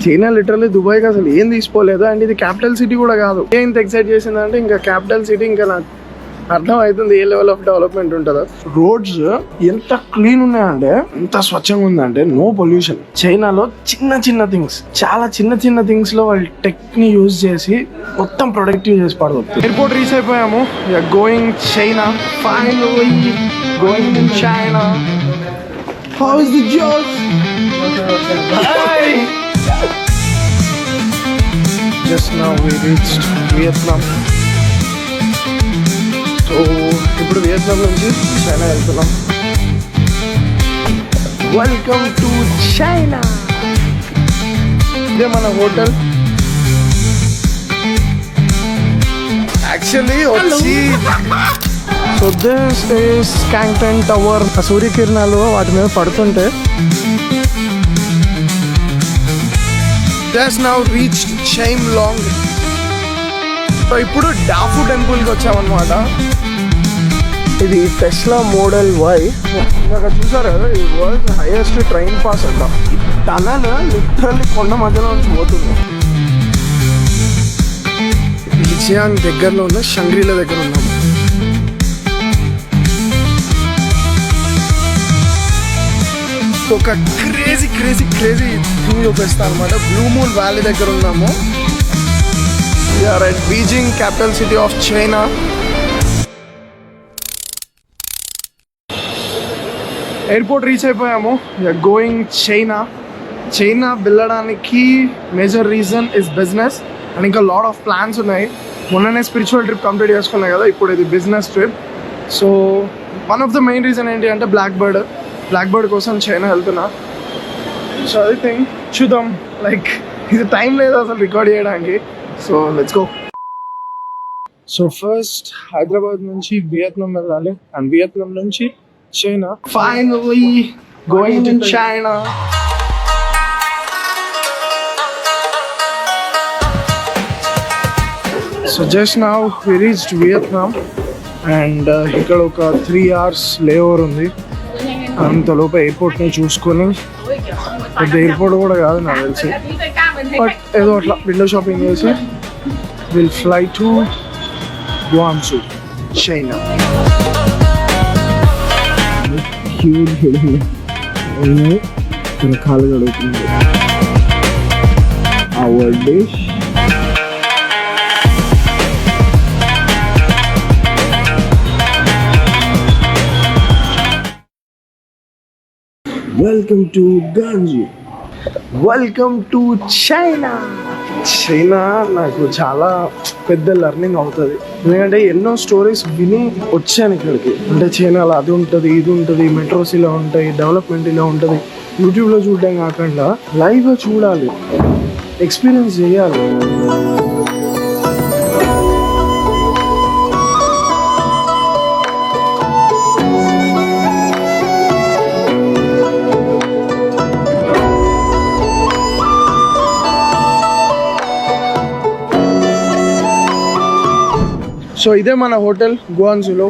China literally దుబాయ్కి అసలు ఏం తీసుకోలేదు. అండ్ ఇది క్యాపిటల్ సిటీ కూడా కాదు. ఇంత ఎక్సైట్ చేసిందంటే ఇంకా క్యాపిటల్ సిటీ ఇంకా నాకు అర్థం అవుతుంది ఏ లెవెల్ ఆఫ్ డెవలప్మెంట్ ఉంటుందో. రోడ్స్ ఎంత క్లీన్ ఉన్నాయంటే, ఎంత స్వచ్ఛంగా ఉందంటే, నో పొల్యూషన్. చైనాలో చిన్న చిన్న థింగ్స్, చాలా చిన్న చిన్న థింగ్స్ లో వాళ్ళు టెక్ ని యూజ్ చేసి మొత్తం ప్రొడక్టివ్ చేసి పడవచ్చు. ఎయిర్పోర్ట్ రీచ్ అయిపోయాము. Going China, finally going to China. How is the జోస్? Just now we reached Vietnam. So ఇప్పుడు వియత్నాం నుంచి చైనా వెళ్తున్నాం. Welcome to China. ఇదే మన హోటల్. యాక్చువల్లీ వచ్చి so this is Canton tower. సూర్యకిరణాలు వాటి మీద పడుతుంటే that's now reached Chimelong. So ఇప్పుడు డాఫు టెంపుల్కి వచ్చామన్నమాట. ఇది టెస్లా మోడల్ వై. ఇందాక చూసారు కదా, ఇది వరల్డ్ హైయెస్ట్ ట్రైన్ పాస్ అంట. టనల్ లిటరల్లీ కొండ మధ్యలో నుంచి పోతుంది. లిజియాంగ్ దగ్గరలో ఉన్న షంగ్రీలా దగ్గర ఉన్నాము. ఒక క్రేజీ క్రేజీ క్రేజీ థింగ్ చూపిస్తాను అనమాట. బ్లూ మూన్ వ్యాలీ దగ్గర ఉన్నాము. We are at Beijing, capital city of China. Airport reach అయిపోయాము. Going China. చైనా వెళ్ళడానికి major reason is business. And ఇంకా లాట్ ఆఫ్ ప్లాన్స్ ఉన్నాయి. మొన్ననే స్పిరిచువల్ ట్రిప్ కంప్లీట్ చేసుకున్నాయి కదా, ఇప్పుడు ఇది business trip. So one of the main reason ఏంటి అంటే బ్లాక్ బర్డ్ కోసం చైనా వెళ్తున్నా. సో అది థింగ్ చూద్దాం. లైక్ ఇది టైం లేదు అసలు రికార్డ్ చేయడానికి. So let's go. So first Hyderabad నుంచి వియత్నాం వెళ్ళాలి, అండ్ వియత్నాం నుంచి China. Finally going to China. So just now we reached Vietnam. And ఇక్కడ ఒక 3 hours లేఓవర్ ఉంది. అంతలోపు ఎయిర్పోర్ట్ని చూసుకొని, పెద్ద ఎయిర్పోర్ట్ కూడా కాదు నాకు తెలిసి, బట్ ఏదో అట్లా విండో షాపింగ్ చేసి will fly to Guangzhou, China. రకాలు గడుపుతుంది our dish. Welcome to Guangzhou. Welcome to China. China నాకు చాలా పెద్ద లెర్నింగ్ అవుతుంది. ఎందుకంటే ఎన్నో స్టోరీస్ విని వచ్చాను ఇక్కడికి. అంటే చైనాలో అది ఉంటుంది, ఇది ఉంటుంది, మెట్రోస్ ఇలా ఉంటాయి, డెవలప్మెంట్ ఇలా ఉంటుంది. యూట్యూబ్లో చూడడం కాకుండా లైవ్గా చూడాలి, ఎక్స్పీరియన్స్ చేయాలి. సో ఇదే మన హోటల్ గ్వాంగ్జూలో.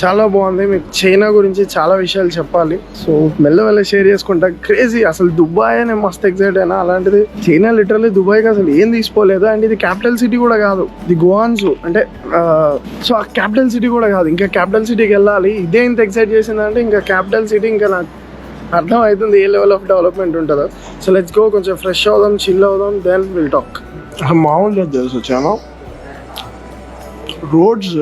చాలా బాగుంది. మీకు చైనా గురించి చాలా విషయాలు చెప్పాలి. సో మెల్లమెల్ల షేర్ చేసుకుంటా. క్రేజీ అసలు దుబాయ్ నేను మస్తు ఎక్సైట్ అయినా. అలాంటిది చైనా లిటరల్లీ దుబాయ్కి అసలు ఏం తీసుకోలేదు. అండ్ ఇది క్యాపిటల్ సిటీ కూడా కాదు, ఇది గ్వాంగ్జూ. అంటే సో ఆ క్యాపిటల్ సిటీ కూడా కాదు, ఇంకా క్యాపిటల్ సిటీకి వెళ్ళాలి. ఇదే ఇంత ఎక్సైట్ చేసిందంటే ఇంకా క్యాపిటల్ సిటీ ఇంకా నాకు అర్థం అవుతుంది ఏ లెవెల్ ఆఫ్ డెవలప్మెంట్ ఉంటుందో. So let's go. కొంచెం ఫ్రెష్ అవుదాం, చిల్ అవుదాం, దెన్ విల్ టాక్. మామూలు లేదు తెలుసు వచ్చాను. రోడ్స్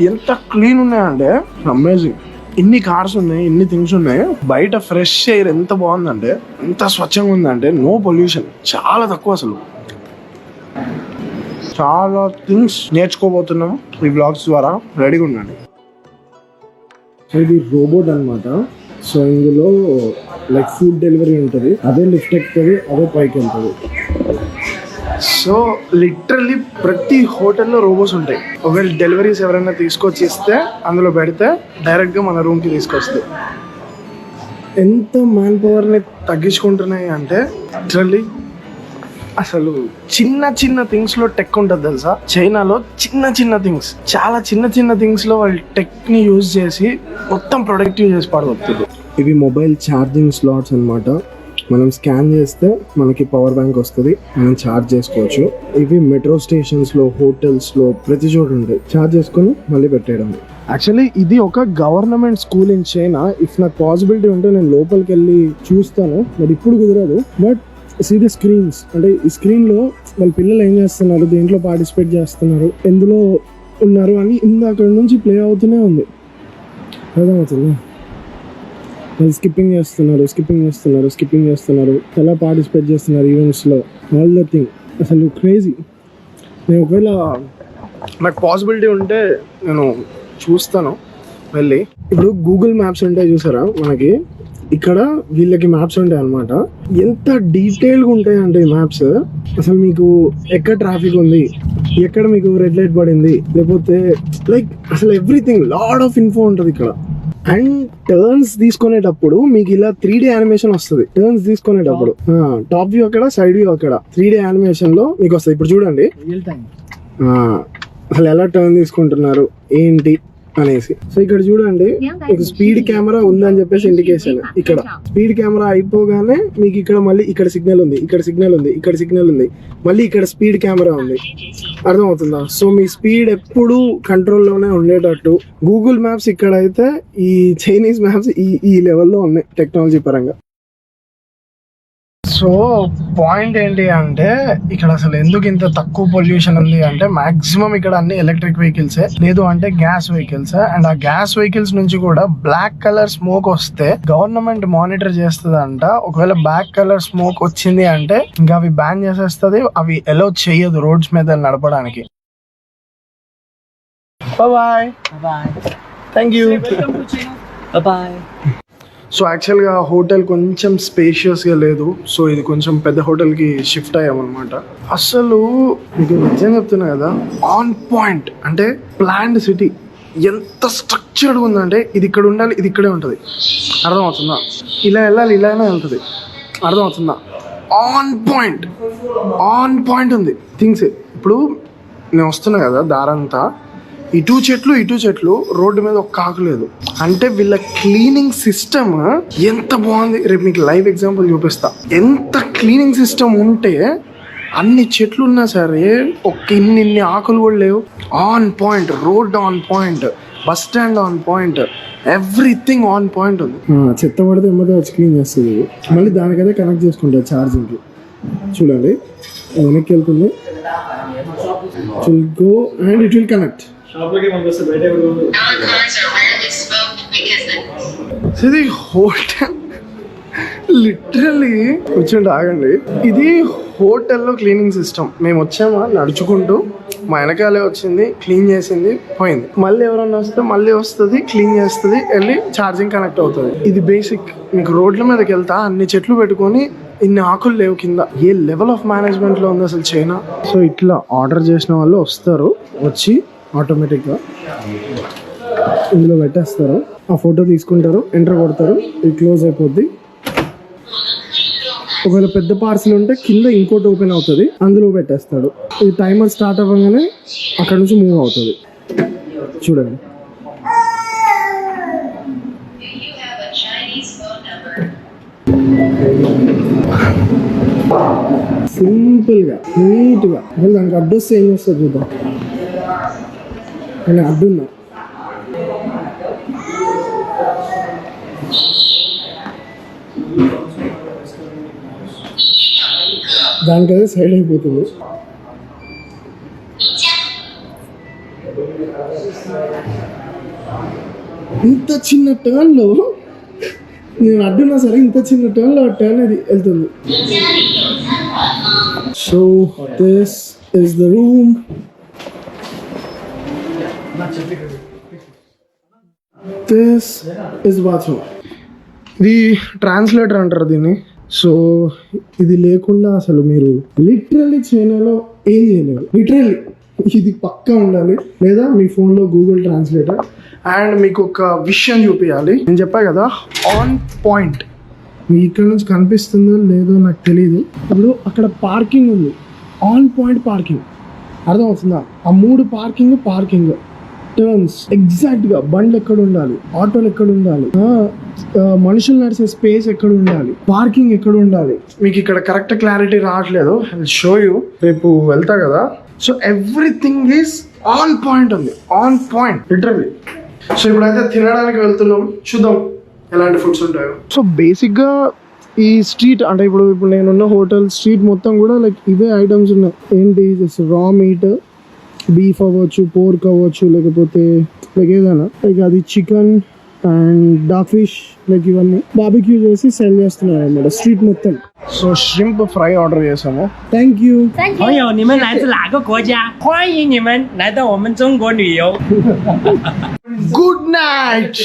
ఎంత క్లీన్ ఉన్నాయంటే అమేజింగ్. ఇన్ని కార్స్ ఉన్నాయి, ఇన్ని థింగ్స్ ఉన్నాయి. బయట ఫ్రెష్ ఎయిర్ ఎంత బాగుందంటే, ఎంత స్వచ్ఛంగా ఉందంటే, నో పొల్యూషన్, చాలా తక్కువ అసలు. చాలా థింగ్స్ నేర్చుకోబోతున్నాం ఈ బ్లాగ్స్ ద్వారా. రెడీగా ఉండండి. ఇది రోబోట్ అనమాట. సో ఇందులో లైక్ ఫుడ్ డెలివరీ ఉంటుంది, అదే లిఫ్ట్ ఎక్కుతుంది, అదే పైకి వెళ్తుంది. సో లిటరల్లీ ప్రతి హోటల్లో రోబోట్స్ ఉంటాయి. ఒకవేళ డెలివరీస్ ఎవరైనా తీసుకొచ్చి ఇస్తే అందులో పెడితే డైరెక్ట్గా మన రూమ్కి తీసుకొస్తాయి. ఎంత మ్యాన్ పవర్ని తగ్గించుకుంటున్నాయి అంటే లిటరల్లీ అసలు చిన్న చిన్న థింగ్స్ లో టెక్ ఉంటుంది తెలుసా. చైనాలో చిన్న చిన్న థింగ్స్, చాలా చిన్న చిన్న థింగ్స్ లో వాళ్ళు టెక్ ని యూజ్ చేసి మొత్తం ప్రొడక్టివ్ చేసి పడగొడుతుంది. ఇవి మొబైల్ ఛార్జింగ్ స్లాట్స్ అన్నమాట. మనం స్కాన్ చేస్తే మనకి పవర్ బ్యాంక్ వస్తుంది, మనం ఛార్జ్ చేసుకోవచ్చు. ఇవి మెట్రో స్టేషన్స్లో, హోటల్స్లో ప్రతి చోట ఉంటాయి. ఛార్జ్ చేసుకొని మళ్ళీ పెట్టేయడం. యాక్చువల్లీ ఇది ఒక government school in China. If నాకు పాసిబిలిటీ ఉంటే నేను లోపలికి వెళ్ళి చూస్తాను, మరి ఇప్పుడు కుదరదు. బట్ సీ ద స్క్రీన్స్, అంటే ఈ స్క్రీన్లో వాళ్ళ పిల్లలు ఏం చేస్తున్నారు, దేంట్లో పార్టిసిపేట్ చేస్తున్నారు, ఎందులో ఉన్నారు అని ఇందాక నుంచి ప్లే అవుతూనే ఉంది. అర్థమవుతుంది, వాళ్ళు స్కిప్పింగ్ చేస్తున్నారు, ఎలా పార్టిసిపేట్ చేస్తున్నారు ఈవెంట్స్లో, ఆల్ ద థింగ్. అసలు క్రేజీ. నేను ఒకవేళ నాకు పాసిబిలిటీ ఉంటే నేను చూస్తాను వెళ్ళి. ఇప్పుడు గూగుల్ మ్యాప్స్ ఉంటాయి చూసారా మనకి, ఇక్కడ వీళ్ళకి మ్యాప్స్ ఉంటాయి అనమాట. ఎంత డీటెయిల్గా ఉంటాయి అంటే ఈ మ్యాప్స్, అసలు మీకు ఎక్కడ ట్రాఫిక్ ఉంది, ఎక్కడ మీకు రెడ్ లైట్ పడింది, లేకపోతే లైక్ అసలు ఎవ్రీథింగ్, లాట్ ఆఫ్ ఇన్ఫో ఉంటుంది ఇక్కడ. అండ్ టర్న్స్ తీసుకునేటప్పుడు మీకు ఇలా 3D యానిమేషన్ వస్తుంది. టర్న్స్ తీసుకునేటప్పుడు టాప్ వ్యూ అక్కడ, సైడ్ వ్యూ అక్కడ, 3D యానిమేషన్ లో మీకు వస్తుంది. ఇప్పుడు చూడండి అసలు ఎలా టర్న్ తీసుకుంటున్నారు ఏంటి అనేసి. సో ఇక్కడ చూడండి మీకు స్పీడ్ కెమెరా ఉందని చెప్పేసి ఇండికేషన్. ఇక్కడ స్పీడ్ కెమెరా అయిపోగానే మీకు ఇక్కడ మళ్ళీ ఇక్కడ సిగ్నల్ ఉంది, ఇక్కడ సిగ్నల్ ఉంది, ఇక్కడ సిగ్నల్ ఉంది, మళ్ళీ ఇక్కడ స్పీడ్ కెమెరా ఉంది. అర్థమవుతుందా? సో మీ స్పీడ్ ఎప్పుడు కంట్రోల్లోనే ఉండేటట్టు గూగుల్ మ్యాప్స్ ఇక్కడ అయితే ఈ చైనీస్ మ్యాప్స్ ఈ లెవెల్లో ఉన్నాయి టెక్నాలజీ పరంగా. సో పాయింట్ ఏంటి అంటే ఇక్కడ అసలు ఎందుకు ఇంత తక్కువ పొల్యూషన్ ఉంది అంటే మాక్సిమం ఇక్కడ అన్ని ఎలక్ట్రిక్ వెహికల్సే, లేదు అంటే గ్యాస్ వెహికల్స్. అండ్ ఆ గ్యాస్ వెహికల్స్ నుంచి కూడా బ్లాక్ కలర్ స్మోక్ వస్తే గవర్నమెంట్ మానిటర్ చేస్తుందంట. ఒకవేళ బ్లాక్ కలర్ స్మోక్ వచ్చింది అంటే ఇంకా అవి బ్యాన్ చేసేస్తుంది, అవి అలౌ చేయదు రోడ్స్ మీద నడపడానికి. Bye, thank you, bye. So యాక్చువల్గా హోటల్ కొంచెం స్పేషియస్గా లేదు, సో ఇది కొంచెం పెద్ద హోటల్కి షిఫ్ట్ అయ్యామన్నమాట. అసలు మీకు నిజం చెప్తున్నా కదా, ఆన్ పాయింట్ అంటే ప్లాన్డ్ సిటీ. ఎంత స్ట్రక్చర్డ్ ఉందంటే ఇది ఇక్కడ ఉండాలి, ఇది ఇక్కడే ఉంటుంది. అర్థమవుతుందా? ఇలా వెళ్ళాలి, ఇలానే వెళ్తుంది. అర్థమవుతుందా? ఆన్ పాయింట్ ఉంది థింగ్స్. ఇప్పుడు నేను వస్తున్నా కదా దారంతా, ఇటు చెట్లు, రోడ్డు మీద ఒక్క ఆకు లేదు. అంటే వీళ్ళ క్లీనింగ్ సిస్టమ్ ఎంత బాగుంది. రేపు మీకు లైవ్ ఎగ్జాంపుల్ చూపిస్తా. ఎంత క్లీనింగ్ సిస్టమ్ ఉంటే అన్ని చెట్లు ఉన్నా సరే ఒక ఇన్ని ఆకులు కూడా లేవు. On point, road on point, bus stand on point, everything on point ఉంది. చెత్త పడితే ఎమ్మటే వచ్చి క్లీన్ చేస్తుంది. మళ్ళీ దానికైతే కనెక్ట్ చేసుకుంటారు ఛార్జింగ్కి. చూడండి వెనక్కి వెళ్తుంది, go and it will connect. ఇది హోటల్ లిటరల్లీ కూర్చోండి, ఆగండి. ఇది హోటల్లో క్లీనింగ్ సిస్టమ్. మేము వచ్చామా నడుచుకుంటూ, మా వెనకాలే వచ్చింది, క్లీన్ చేసింది, పోయింది. మళ్ళీ ఎవరన్నా వస్తే మళ్ళీ వస్తుంది, క్లీన్ చేస్తుంది, వెళ్ళి ఛార్జింగ్ కనెక్ట్ అవుతుంది. ఇది బేసిక్. మీకు రోడ్ల మీదకి వెళ్తా అన్ని చెట్లు పెట్టుకొని ఇన్ని ఆకులు లేవు కింద. ఏ లెవెల్ ఆఫ్ మేనేజ్మెంట్లో ఉంది అసలు చైనా. సో ఇట్లా ఆర్డర్ చేసిన వాళ్ళు వస్తారు, వచ్చి ఆటోమేటిక్గా ఇందులో పెట్టేస్తారు, ఆ ఫోటో తీసుకుంటారు, ఎంటర్ కొడతారు, ఇది క్లోజ్ అయిపోద్ది. ఒకవేళ పెద్ద పార్సిల్ ఉంటే కింద ఇంకోటి ఓపెన్ అవుతుంది, అందులో పెట్టేస్తాడు. ఇది టైమర్ స్టార్ట్ అవ్వగానే అక్కడ నుంచి మూవ్ అవుతుంది. చూడండి సింపుల్గా, నీట్గా. దానికి అడ్రస్ ఏం చేస్తుంది చూద్దాం. కానీ అడ్డున్నా దానికదే సైడ్ అయిపోతుంది. ఇంత చిన్న టర్న్లో నేను అడ్డున్నా సరే, ఇంత చిన్న టర్న్లో ఆ టర్న్ అది వెళ్తుంది. So this is the room. This is bathroom. ఇది ట్రాన్స్లేటర్ అంటారు దీన్ని. సో ఇది లేకుండా అసలు మీరు లిటరల్లీ చైనాలో ఏం చేయలేరు. లిటరల్లీ ఇది పక్కా ఉండాలి, లేదా మీ ఫోన్లో గూగుల్ ట్రాన్స్లేటర్. అండ్ మీకు ఒక విషయం చూపించాలి. నేను చెప్పా కదా ఆన్ పాయింట్. మీకు ఇక్కడ నుంచి కనిపిస్తుందో లేదో నాకు తెలియదు. ఇప్పుడు అక్కడ పార్కింగ్ ఉంది, ఆన్ పాయింట్ పార్కింగ్. అర్థమవుతుందా? ఆ 3 పార్కింగ్ టర్న్స్ ఎగ్జాక్ట్ గా బండ్లు ఎక్కడ ఉండాలి, ఆటోలు ఎక్కడ ఉండాలి, మనుషులు నడిచే స్పేస్ ఎక్కడ ఉండాలి, పార్కింగ్ ఎక్కడ ఉండాలి. మీకు ఇక్కడ కరెక్ట్ క్లారిటీ రావట్లేదు, షో యూ రేపు వెళ్తా కదా. So everything is on point ఉంది, ఆన్ పాయింట్ లిటరల్లీ. సో ఇప్పుడైతే తినడానికి వెళ్తున్నాం, చూద్దాం ఎలాంటి ఫుడ్స్ ఉంటాయో. సో బేసిక్గా ఈ స్ట్రీట్ అంటే ఇప్పుడు నేనున్న హోటల్ స్ట్రీట్ మొత్తం కూడా లైక్ ఇవే ఐటమ్స్ ఉన్నాయి. ఏంటి, రా మీట్, బీఫ్ అవ్వచ్చు, పోర్క్ అవ్వచ్చు, లేకపోతే లైక్ ఏదైనా లైక్ అది chicken and dark fish, like ఇవన్నీ బార్బిక్యూ చేసి సెల్ చేస్తున్నారు అన్నమాట స్ట్రీట్ మొత్తం. సో ష్రింప్ ఫ్రై ఆర్డర్ చేసాము. Thank you。 good night.